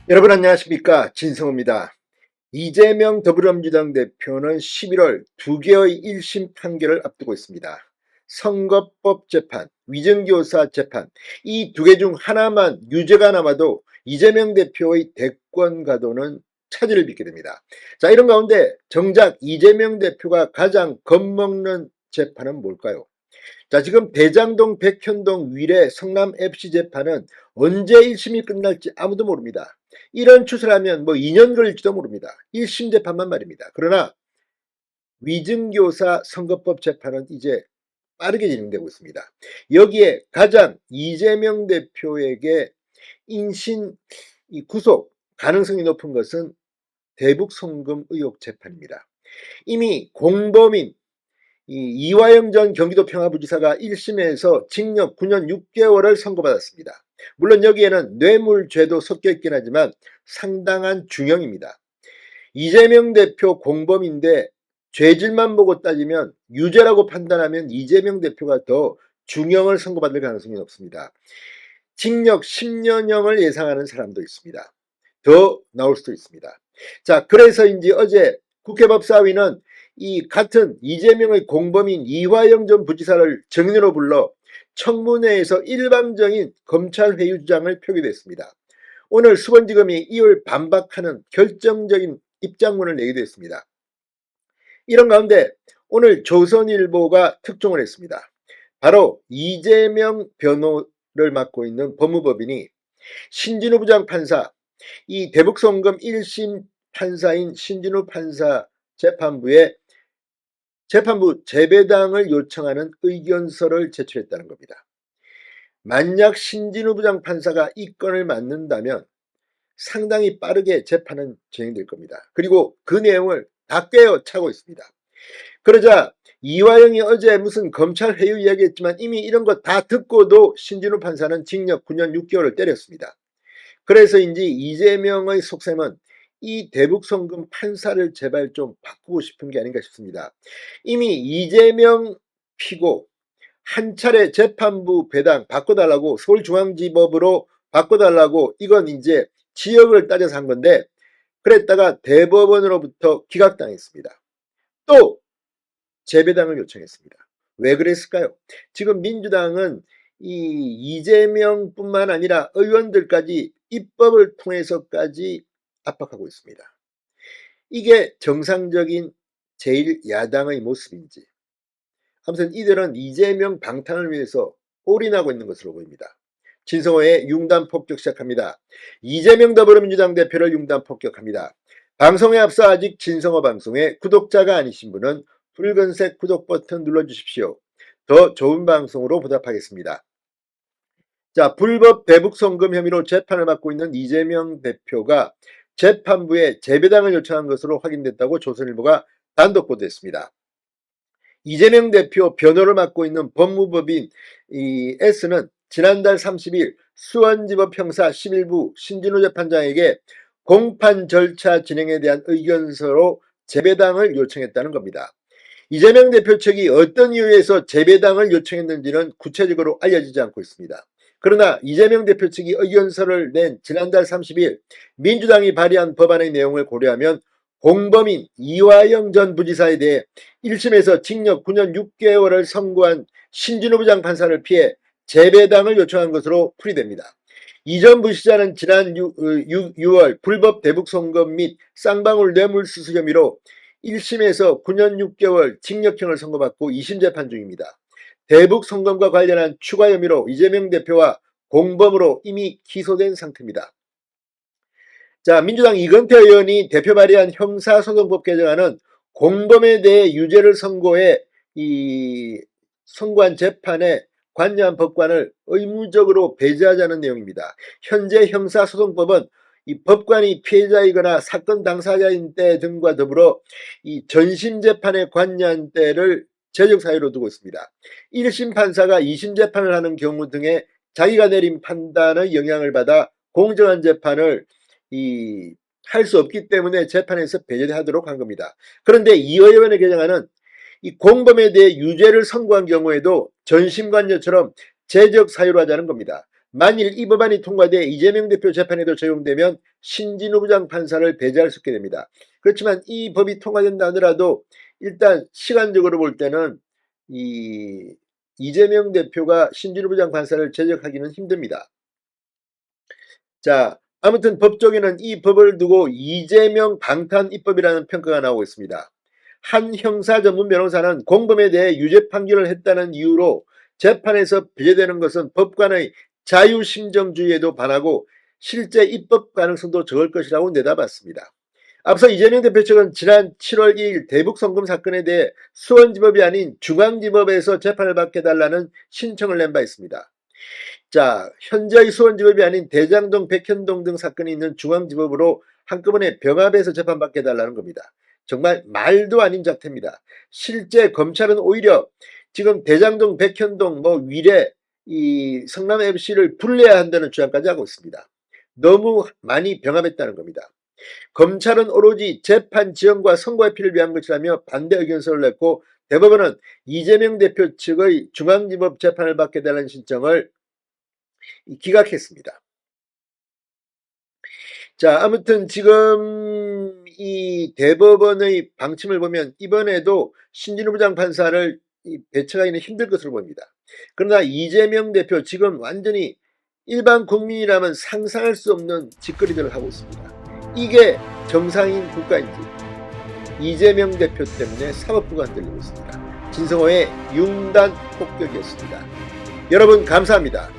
여러분 안녕하십니까, 진성호입니다. 이재명 더불어민주당 대표는 11월 2개의 1심 판결을 앞두고 있습니다. 선거법 재판, 위증교사 재판, 이 두 개 중 하나만 유죄가 남아도 이재명 대표의 대권 가도는 차질을 빚게 됩니다. 자, 이런 가운데 정작 이재명 대표가 가장 겁먹는 재판은 뭘까요? 자, 지금 대장동, 백현동, 위례, 성남 FC 재판은 언제 1심이 끝날지 아무도 모릅니다. 이런 추세라면 뭐 2년 걸릴지도 모릅니다. 1심 재판만 말입니다. 그러나 위증교사 선거법 재판은 이제 빠르게 진행되고 있습니다. 여기에 가장 이재명 대표에게 인신 구속 가능성이 높은 것은 대북 송금 의혹 재판입니다. 이미 공범인 이화영 전 경기도 평화부지사가 1심에서 징역 9년 6개월을 선고받았습니다. 물론 여기에는 뇌물죄도 섞여 있긴 하지만 상당한 중형입니다. 이재명 대표 공범인데 죄질만 보고 따지면 유죄라고 판단하면 이재명 대표가 더 중형을 선고받을 가능성이 높습니다. 징역 10년형을 예상하는 사람도 있습니다. 더 나올 수도 있습니다. 자, 그래서인지 어제 국회법사위는 이 같은 이재명의 공범인 이화영 전 부지사를 증인으로 불러 청문회에서 일방적인 검찰 회유 주장을 표기됐습니다. 오늘 수원지검이 이를 반박하는 결정적인 입장문을 내기도 했습니다. 이런 가운데 오늘 조선일보가 특종을 했습니다. 바로 이재명 변호를 맡고 있는 법무법인이 신진우 부장판사, 이 대북송금 1심 판사인 신진우 판사 재판부 재배당을 요청하는 의견서를 제출했다는 겁니다. 만약 신진우 부장판사가 이 건을 맡는다면 상당히 빠르게 재판은 진행될 겁니다. 그리고 그 내용을 다 꿰어차고 있습니다. 그러자 이화영이 어제 무슨 검찰 회유 이야기했지만 이미 이런 거 다 듣고도 신진우 판사는 징역 9년 6개월을 때렸습니다. 그래서인지 이재명의 속셈은 이 대북송금 판사를 제발 좀 바꾸고 싶은 게 아닌가 싶습니다. 이미 이재명 피고 한 차례 재판부 배당 바꿔달라고 서울중앙지법으로 바꿔달라고 이건 이제 지역을 따져서 한 건데 그랬다가 대법원으로부터 기각당했습니다. 또 재배당을 요청했습니다. 왜 그랬을까요? 지금 민주당은 이 이재명뿐만 아니라 의원들까지 입법을 통해서까지 압박하고 있습니다. 이게 정상적인 제1야당의 모습인지 아무튼 이들은 이재명 방탄을 위해서 올인하고 있는 것으로 보입니다. 진성호의 융단 폭격 시작합니다. 이재명 더불어민주당 대표를 융단 폭격합니다. 방송에 앞서 아직 진성호 방송에 구독자가 아니신 분은 붉은색 구독 버튼 눌러주십시오. 더 좋은 방송으로 보답하겠습니다. 자, 불법 대북송금 혐의로 재판을 받고 있는 이재명 대표가 재판부에 재배당을 요청한 것으로 확인됐다고 조선일보가 단독 보도했습니다. 이재명 대표 변호를 맡고 있는 법무법인 이 S는 지난달 30일 수원지법 형사 11부 신진우 재판장에게 공판 절차 진행에 대한 의견서로 재배당을 요청했다는 겁니다. 이재명 대표 측이 어떤 이유에서 재배당을 요청했는지는 구체적으로 알려지지 않고 있습니다. 그러나 이재명 대표 측이 의견서를 낸 지난달 30일 민주당이 발의한 법안의 내용을 고려하면 공범인 이화영 전 부지사에 대해 1심에서 징역 9년 6개월을 선고한 신진우 부장판사를 피해 재배당을 요청한 것으로 풀이됩니다. 이 전 부시자는 지난 6월 불법 대북송금 및 쌍방울 뇌물수수 혐의로 1심에서 9년 6개월 징역형을 선고받고 2심 재판 중입니다. 대북송금과 관련한 추가 혐의로 이재명 대표와 공범으로 이미 기소된 상태입니다. 자, 민주당 이건태 의원이 대표 발의한 형사소송법 개정안은 공범에 대해 유죄를 선고한 재판에 관여한 법관을 의무적으로 배제하자는 내용입니다. 현재 형사소송법은 이 법관이 피해자이거나 사건 당사자인 때 등과 더불어 이 전심 재판에 관여한 때를 제적 사유로 두고 있습니다. 1심 판사가 2심 재판을 하는 경우 등에 자기가 내린 판단의 영향을 받아 공정한 재판을 할 수 없기 때문에 재판에서 배제하도록 한 겁니다. 그런데 이 의원의 개정안은 이 공범에 대해 유죄를 선고한 경우에도 전심관여처럼 제적 사유로 하자는 겁니다. 만일 이 법안이 통과돼 이재명 대표 재판에도 적용되면 신진우 부장판사를 배제할 수 있게 됩니다. 그렇지만 이 법이 통과된다 하더라도 일단 시간적으로 볼 때는 이재명 대표가 신진우 부장판사를 제적하기는 힘듭니다. 자, 아무튼 법조계는 이 법을 두고 이재명 방탄 입법이라는 평가가 나오고 있습니다. 한 형사 전문 변호사는 공범에 대해 유죄 판결을 했다는 이유로 재판에서 배제되는 것은 법관의 자유심정주의에도 반하고 실제 입법 가능성도 적을 것이라고 내다봤습니다. 앞서 이재명 대표 측은 지난 7월 2일 대북송금 사건에 대해 수원지법이 아닌 중앙지법에서 재판을 받게 해달라는 신청을 낸 바 있습니다. 자, 현재의 수원지법이 아닌 대장동, 백현동 등 사건이 있는 중앙지법으로 한꺼번에 병합해서 재판받게 해달라는 겁니다. 정말 말도 아닌 자태입니다. 실제 검찰은 오히려 지금 대장동, 백현동, 위례, 이 성남 FC를 분리해야 한다는 주장까지 하고 있습니다. 너무 많이 병합했다는 겁니다. 검찰은 오로지 재판 지연과 선고 회피를 위한 것이라며 반대 의견서를 냈고 대법원은 이재명 대표 측의 중앙지법 재판을 받게 해달라는 신청을 기각했습니다. 자, 아무튼 지금 이 대법원의 방침을 보면 이번에도 신진우 부장판사를 배척하기는 힘들 것으로 보입니다. 그러나 이재명 대표 지금 완전히 일반 국민이라면 상상할 수 없는 짓거리들을 하고 있습니다. 이게 정상인 국가인지 이재명 대표 때문에 사법부가 흔들리고 있습니다. 진성호의 융단 폭격이었습니다. 여러분 감사합니다.